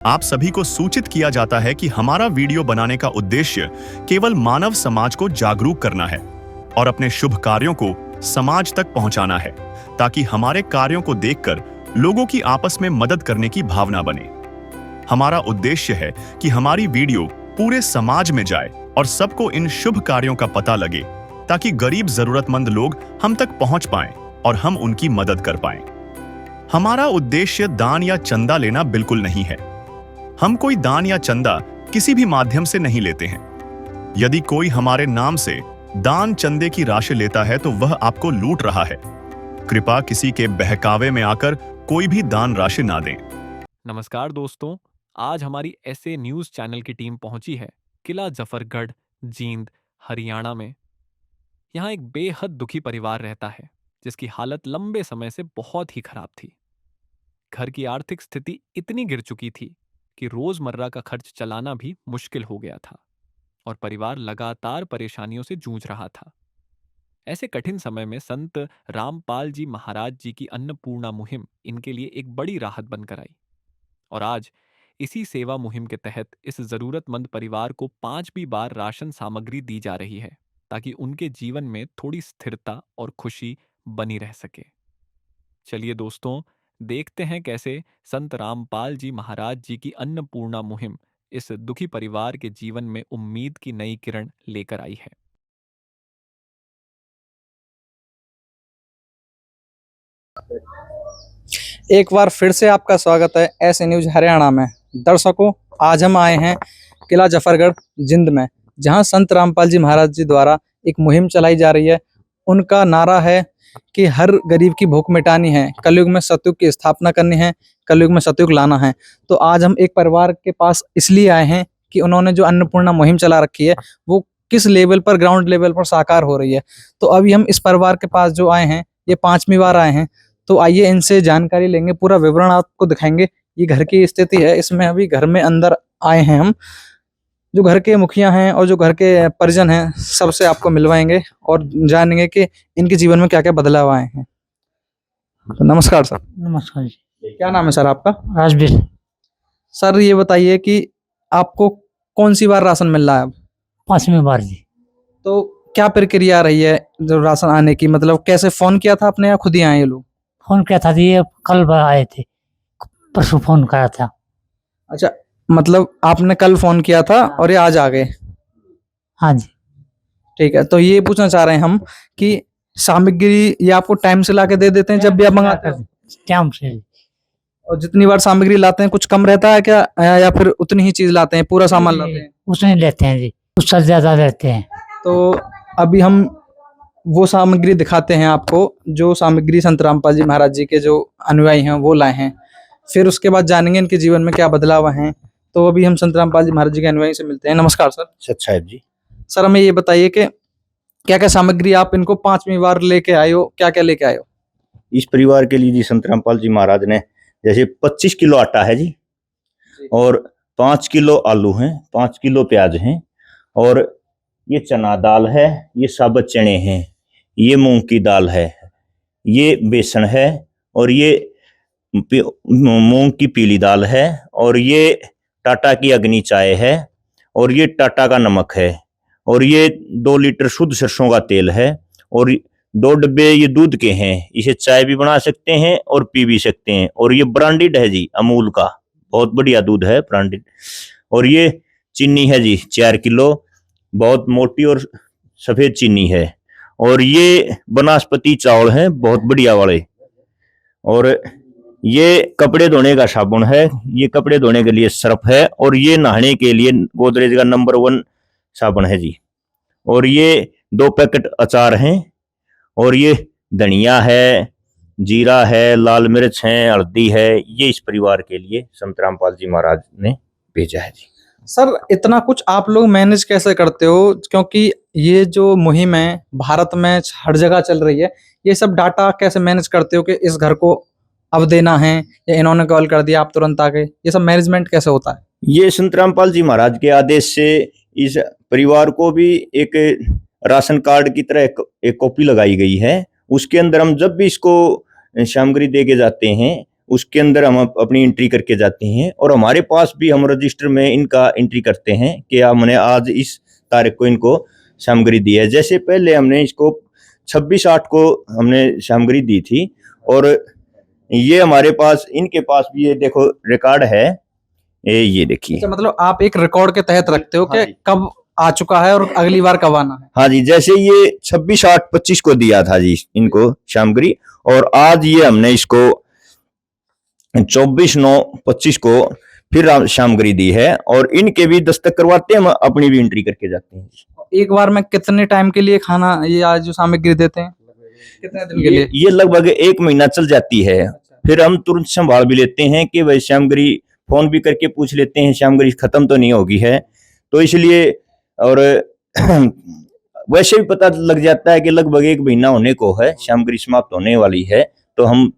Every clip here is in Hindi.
आप सभी को सूचित किया जाता है कि हमारा वीडियो बनाने का उद्देश्य केवल मानव समाज को जागरूक करना है और अपने शुभ कार्यों को समाज तक पहुंचाना है, ताकि हमारे कार्यों को देखकर लोगों की आपस में मदद करने की भावना बने। हमारा उद्देश्य है कि हमारी वीडियो पूरे समाज में जाए और सबको इन शुभ कार्यों का पता लगे, ताकि गरीब जरूरतमंद लोग हम तक पहुंच पाएं और हम उनकी मदद कर पाएं। हमारा उद्देश्य दान या चंदा लेना बिल्कुल नहीं है। हम कोई दान या चंदा किसी भी माध्यम से नहीं लेते हैं। यदि कोई हमारे नाम से दान चंदे की राशि लेता है तो वह आपको लूट रहा है। कृपया किसी के बहकावे में आकर कोई भी दान राशि ना दें। नमस्कार दोस्तों, आज हमारी ऐसे न्यूज़ चैनल की टीम पहुंची है किला जफरगढ़, जींद, हरियाणा में। यहाँ एक बेहद दुखी परिवार रहता है जिसकी हालत लंबे समय से बहुत ही खराब थी। घर की आर्थिक स्थिति इतनी गिर चुकी थी कि रोजमर्रा का खर्च चलाना भी मुश्किल हो गया था और परिवार लगातार परेशानियों से जूझ रहा था। ऐसे कठिन समय में संत रामपाल जी महाराज जी की अन्नपूर्णा मुहिम इनके लिए एक बड़ी राहत बनकर आई। और आज इसी सेवा मुहिम के तहत इस जरूरतमंद परिवार को 5वीं बार राशन सामग्री दी जा रही है, ताकि उनके जीवन में थोड़ी स्थिरता और खुशी बनी रह सके। चलिए दोस्तों, देखते हैं कैसे संत रामपाल जी महाराज जी की अन्नपूर्णा मुहिम इस दुखी परिवार के जीवन में उम्मीद की नई किरण लेकर आई है। एक बार फिर से आपका स्वागत है ऐसे न्यूज हरियाणा में। दर्शकों, आज हम आए हैं किला जफरगढ़, जिंद में, जहां संत रामपाल जी महाराज जी द्वारा एक मुहिम चलाई जा रही है। उनका नारा है कि हर गरीब की भूख मिटानी है, कलयुग में सतयुग की स्थापना करनी है, कलयुग में सतयुग लाना है। तो आज हम एक परिवार के पास इसलिए आए हैं कि उन्होंने जो अन्नपूर्णा मुहिम चला रखी है वो किस लेवल पर, ग्राउंड लेवल पर साकार हो रही है। तो अभी हम इस परिवार के पास जो आए हैं, ये 5वीं बार आए हैं। तो आइए इनसे जानकारी लेंगे, पूरा विवरण आपको दिखाएंगे। ये घर की स्थिति है, इसमें अभी घर में अंदर आए हैं हम। जो घर के मुखिया हैं और जो घर के परिजन हैं, सबसे आपको मिलवाएंगे और जानेंगे कि इनके जीवन में क्या क्या बदलाव आए हैं। तो नमस्कार सर। नमस्कार जी। क्या नाम है सर आपका? राजवीर। सर ये बताइए कि आपको कौन सी बार राशन मिल रहा है अब? 5वीं बार जी। तो क्या प्रक्रिया रही है जो राशन आने की? मतलब कैसे फोन किया था आपने या खुद ही आए ये लोग? फोन किया था जी, ये कल आए थे, परसों फोन करा था। अच्छा, मतलब आपने कल फोन किया था और ये आज आ गए? हाँ जी। ठीक है, तो ये पूछना चाह रहे हैं हम कि सामग्री ये आपको टाइम से लाके दे देते हैं जब भी आप मंगाते हैं? टाइम से। और जितनी बार सामग्री लाते हैं कुछ कम रहता है क्या, या फिर उतनी ही चीज लाते हैं, पूरा सामान लाते हैं? उसने लेते हैं जी, उससे ज्यादा लेते हैं। तो अभी हम वो सामग्री दिखाते हैं आपको, जो सामग्री संत रामपाल जी महाराज जी के जो अनुयायी हैं वो लाए हैं। फिर उसके बाद जानेंगे इनके जीवन में क्या बदलाव हैं। तो अभी हम संत रामपाल जी महाराज जी के अनुयायी से मिलते हैं। नमस्कार सर। सच साहब जी। सर हमें ये बताइए कि क्या क्या सामग्री आप इनको 5वीं बार लेके आए हो, क्या क्या लेके आए हो? इस परिवार के लिए जी संत रामपाल जी महाराज ने जैसे 25 किलो आटा है जी, और 5 किलो आलू हैं, 5 किलो प्याज हैं, और ये चना दाल है, ये साबुत चने हैं, ये मूंग की दाल है, ये बेसन है, और ये मूंग की पीली दाल है, और ये टाटा की अग्नि चाय है, और ये टाटा का नमक है, और ये 2 लीटर शुद्ध सरसों का तेल है, और 2 डब्बे ये दूध के हैं। इसे चाय भी बना सकते हैं और पी भी सकते हैं। और ये ब्रांडेड है जी, अमूल का बहुत बढ़िया दूध है, ब्रांडेड। और ये चीनी है जी 4 किलो, बहुत मोटी और सफेद चीनी है। और ये वनस्पति चावल है, बहुत बढ़िया वाले। और ये कपड़े धोने का साबुन है, ये कपड़े धोने के लिए सर्फ है, और ये नहाने के लिए गोदरेज का नंबर 1 साबुन है जी। और ये 2 पैकेट अचार हैं, और ये धनिया है, जीरा है, लाल मिर्च है, हल्दी है। ये इस परिवार के लिए संत रामपाल जी महाराज ने भेजा है जी। सर इतना कुछ आप लोग मैनेज कैसे करते हो? क्योंकि ये जो मुहिम है भारत में हर जगह चल रही है, ये सब डाटा कैसे मैनेज करते हो कि इस घर को अब देना है, या इन्होंने कॉल कर दिया आप तुरंत आ गए? ये सब मैनेजमेंट कैसे होता है? ये संत रामपाल जी महाराज के आदेश से इस परिवार को भी एक राशन कार्ड की तरह एक कॉपी लगाई गई है। उसके अंदर हम जब भी इसको सामग्री दे के जाते हैं, उसके अंदर हम अपनी एंट्री करके जाते हैं, और हमारे पास भी हम रजिस्टर में इनका एंट्री करते हैं कि हमने आज इस तारीख को इनको सामग्री दी है। जैसे पहले हमने इसको 26/8 को हमने सामग्री दी थी, और ये हमारे पास, इनके पास भी ये देखो रिकॉर्ड है, ये देखिए। अच्छा, मतलब आप एक रिकॉर्ड के तहत रखते हो कि हाँ जी। कब आ चुका है और अगली बार कब आना है। हाँ जी, जैसे ये 26/8/25 को दिया था जी इनको सामग्री, और आज ये हमने इसको 24/9/25 को फिर सामग्री दी है, और इनके भी दस्तक करवाते हैं, हम अपनी भी एंट्री करके जाते हैं। एक बार में कितने टाइम के लिए खाना ये आज जो सामग्री देते हैं, कितने दिन के लिए? ये लगभग 1 महीना चल जाती है। फिर हम तुरंत संभाल भी लेते हैं कि भाई सामग्री, फोन भी करके पूछ लेते हैं सामग्री खत्म तो नहीं होगी है, तो इसलिए, और वैसे भी पता लग जाता है कि लगभग 1 महीना होने को है, सामग्री समाप्त होने वाली है। तो हम,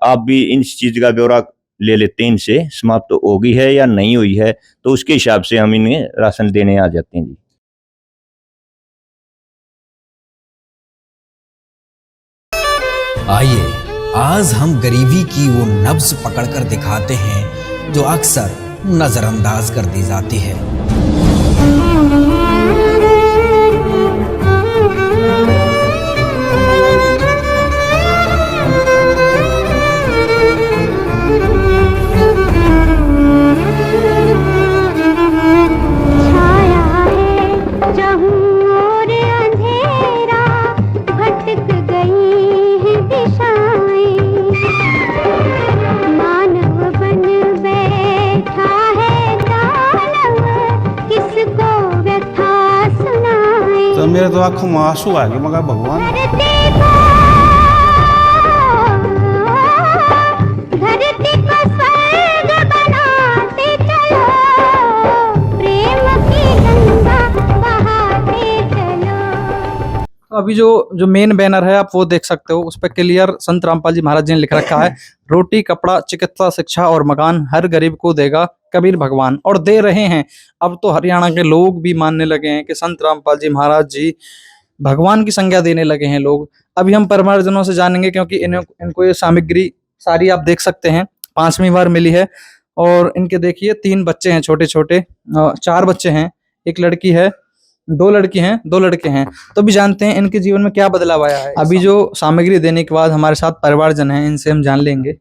आप भी इन चीज का ब्यौरा ले लेते हैं इनसे, समाप्त हो गई है या नहीं हुई है, तो उसके हिसाब से हम इन्हें राशन देने आ जाते हैं जी। आइए आज हम गरीबी की वो नब्ज पकड़कर दिखाते हैं जो अक्सर नजरअंदाज कर दी जाती है। तो मेरे तो आंखों में आंसू आ गए, मगर भगवान तो अभी जो मेन बैनर है आप वो देख सकते हो, उस पर क्लियर संत रामपाल जी महाराज जी ने लिख रखा है, रोटी कपड़ा चिकित्सा शिक्षा और मकान हर गरीब को देगा कबीर भगवान, और दे रहे हैं। अब तो हरियाणा के लोग भी मानने लगे हैं कि संत रामपाल जी महाराज जी भगवान की संज्ञा देने लगे हैं लोग। अभी हम परिवारजनों से जानेंगे, क्योंकि इनको ये सामग्री सारी आप देख सकते हैं 5वीं बार मिली है, और इनके देखिए 3 बच्चे हैं छोटे छोटे, 4 बच्चे हैं, 1 लड़की है, 2 लड़की हैं, 2 लड़के हैं। तो भी जानते हैं इनके जीवन में क्या बदलाव आया है। अभी जो सामग्री देने के बाद हमारे साथ परिवारजन हैं, इनसे हम जान लेंगे।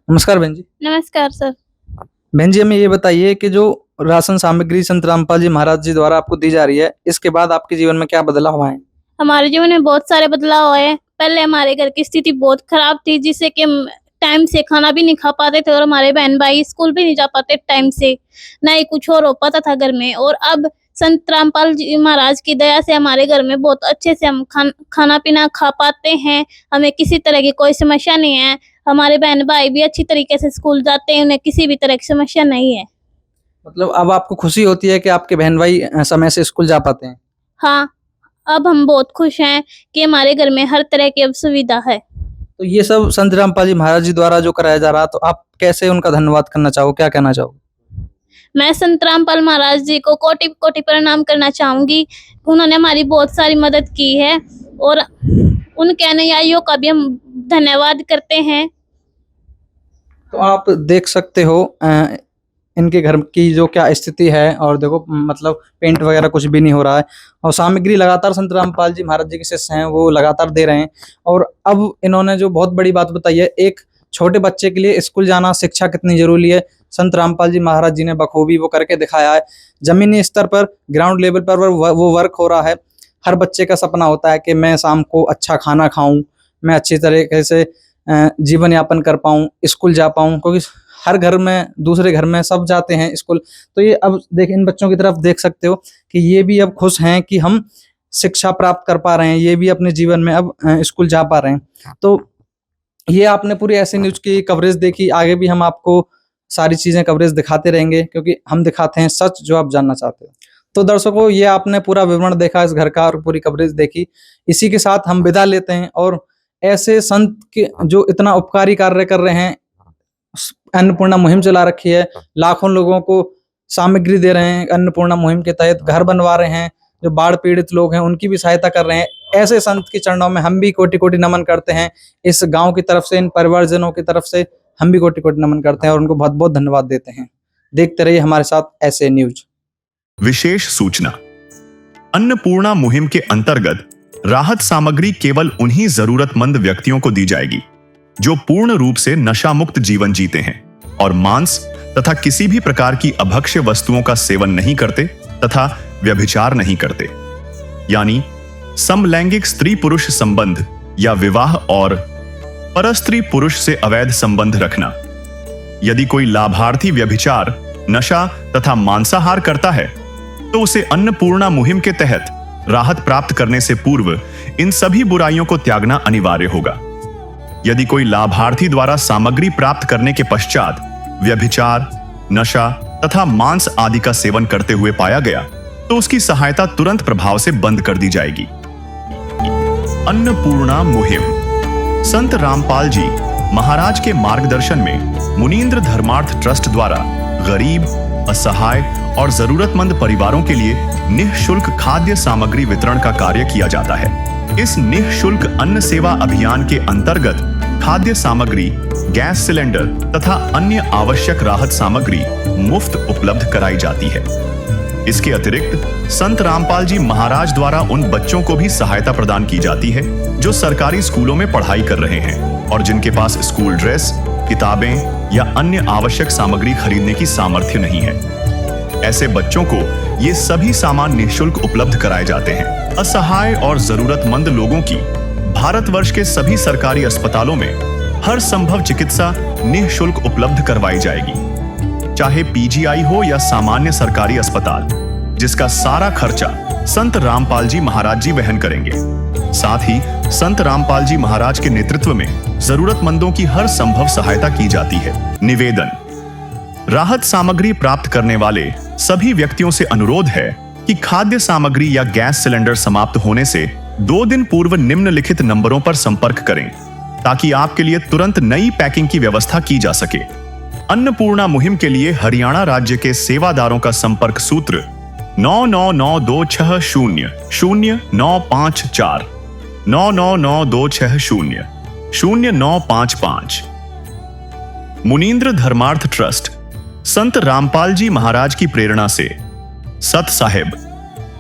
नमस्कार बहन जी। नमस्कार सर। बहन जी, हमें ये बताइए कि जो राशन सामग्री संत रामपाल जी महाराज जी द्वारा आपको दी जा रही है, इसके बाद आपके जीवन में क्या बदलाव आए? हमारे जीवन में बहुत सारे बदलाव आए। पहले हमारे घर की स्थिति बहुत खराब थी, जिससे कि हम टाइम से खाना भी नहीं खा पाते थे, और हमारे बहन भाई स्कूल भी नहीं जा पाते टाइम से, ना ही कुछ और हो पाता था घर में। और अब संत रामपाल जी महाराज की दया से हमारे घर में बहुत अच्छे से हम खाना पीना खा पाते हैं। हमें किसी तरह की कोई समस्या नहीं है। हमारे बहन भाई भी अच्छी तरीके से स्कूल जाते हैं, उन्हें किसी भी तरह की समस्या नहीं है। मतलब अब आपको खुशी होती है कि आपके बहन भाई समय से स्कूल जा पाते हैं? हाँ, अब हम बहुत खुश हैं कि हमारे घर में हर तरह की अब सुविधा है। तो ये सब संत रामपाल जी महाराज जी द्वारा जो कराया जा रहा, तो आप कैसे उनका धन्यवाद करना चाहो, क्या कहना चाहो? मैं संत रामपाल महाराज जी को कोटि कोटि प्रणाम करना चाहूंगी। उन्होंने हमारी बहुत सारी मदद की है, और उनके अनुयायियों का भी हम धन्यवाद करते हैं। तो आप देख सकते हो इनके घर की जो क्या स्थिति है, और देखो मतलब पेंट वगैरह कुछ भी नहीं हो रहा है, और सामग्री लगातार संत रामपाल जी महाराज जी के शिष्य हैं वो लगातार दे रहे हैं। और अब इन्होंने जो बहुत बड़ी बात बताई है, एक छोटे बच्चे के लिए स्कूल जाना, शिक्षा कितनी जरूरी है, संत रामपाल जी महाराज जी ने बखूबी वो करके दिखाया है। जमीनी स्तर पर, ग्राउंड लेवल पर वो वर्क हो रहा है। हर बच्चे का सपना होता है कि मैं शाम को अच्छा खाना खाऊं, मैं अच्छी तरीके से जीवन यापन कर पाऊं, स्कूल जा पाऊं, क्योंकि हर घर में, दूसरे घर में सब जाते हैं स्कूल। तो ये अब देख, इन बच्चों की तरफ देख सकते हो कि ये भी अब खुश हैं कि हम शिक्षा प्राप्त कर पा रहे हैं, ये भी अपने जीवन में अब स्कूल जा पा रहे हैं। तो ये आपने पूरी ऐसे न्यूज की कवरेज देखी, आगे भी हम आपको सारी चीजें कवरेज दिखाते रहेंगे, क्योंकि हम दिखाते हैं सच जो आप जानना चाहते हो। तो दर्शकों, ये आपने पूरा विवरण देखा इस घर का और पूरी कवरेज देखी। इसी के साथ हम विदा लेते हैं, और ऐसे संत के जो इतना उपकारी कार्य कर रहे हैं, अन्नपूर्णा मुहिम चला रखी है, लाखों लोगों को सामग्री दे रहे हैं, अन्नपूर्णा मुहिम के तहत घर बनवा रहे हैं, जो बाढ़ पीड़ित लोग हैं उनकी भी सहायता कर रहे हैं। ऐसे संत के चरणों में हम भी कोटि कोटि नमन करते हैं। इस गांव की तरफ से, इन परिवारजनों की तरफ से हम भी कोटि कोटि नमन करते हैं और उनको बहुत बहुत धन्यवाद देते हैं। देखते रहिए हमारे साथ ऐसे न्यूज। विशेष सूचना। अन्नपूर्णा मुहिम के अंतर्गत राहत सामग्री केवल उन्हीं जरूरतमंद व्यक्तियों को दी जाएगी जो पूर्ण रूप से नशा मुक्त जीवन जीते हैं और मांस तथा किसी भी प्रकार की अभक्ष्य वस्तुओं का सेवन नहीं करते तथा व्यभिचार नहीं करते, यानी समलैंगिक स्त्री पुरुष संबंध या विवाह और परस्त्री पुरुष से अवैध संबंध रखना। यदि कोई लाभार्थी व्यभिचार, नशा तथा मांसाहार करता है तो उसे अन्नपूर्णा मुहिम के तहत राहत प्राप्त करने से पूर्व इन सभी बुराइयों को त्यागना अनिवार्य होगा। यदि कोई लाभार्थी द्वारा सामग्री प्राप्त करने के पश्चात व्यभिचार, नशा तथा मांस आदि का सेवन करते हुए पाया गया तो उसकी सहायता तुरंत प्रभाव से बंद कर दी जाएगी। अन्नपूर्णा मुहिम। संत रामपाल जी महाराज के मार्गदर्शन में मुनींद्र धर्मार्थ ट्रस्ट द्वारा गरीब, असहाय और जरूरतमंद परिवारों के लिए निःशुल्क खाद्य सामग्री वितरण का कार्य किया जाता है। इस निःशुल्क अन्न सेवा अभियान के अंतर्गत खाद्य सामग्री, गैस सिलेंडर तथा अन्य आवश्यक राहत सामग्री मुफ्त उपलब्ध कराई जाती है। इसके अतिरिक्त संत रामपाल जी महाराज द्वारा उन बच्चों को भी सहायता प्रदान की जाती है जो सरकारी स्कूलों में पढ़ाई कर रहे हैं और जिनके पास स्कूल ड्रेस, किताबें या अन्य आवश्यक सामग्री खरीदने की सामर्थ्य नहीं है। ऐसे बच्चों को ये सभी सामान निःशुल्क उपलब्ध कराए जाते हैं। असहाय और जरूरतमंद लोगों की भारतवर्ष के सभी सरकारी अस्पतालों में हर संभव चिकित्सा निःशुल्क उपलब्ध करवाई जाएगी, चाहे पीजीआई हो या सामान्य सरकारी अस्पताल, जिसका सारा खर्चा संत रामपाल जी महाराज जी वहन करेंगे। साथ ही संत रामपाल जी महाराज के नेतृत्व में जरूरतमंदों की हर संभव सहायता की जाती है। निवेदन। राहत सामग्री प्राप्त करने वाले सभी व्यक्तियों से अनुरोध है कि खाद्य सामग्री या गैस सिलेंडर समाप्त होने से 2 दिन पूर्व निम्नलिखित नंबरों पर संपर्क करें ताकि आपके लिए तुरंत नई पैकिंग की व्यवस्था की जा सके। अन्नपूर्णा मुहिम के लिए हरियाणा राज्य के सेवादारों का संपर्क सूत्र 9992600954 9992600955। मुनींद्र धर्मार्थ ट्रस्ट संत रामपाल जी महाराज की प्रेरणा से सत साहिब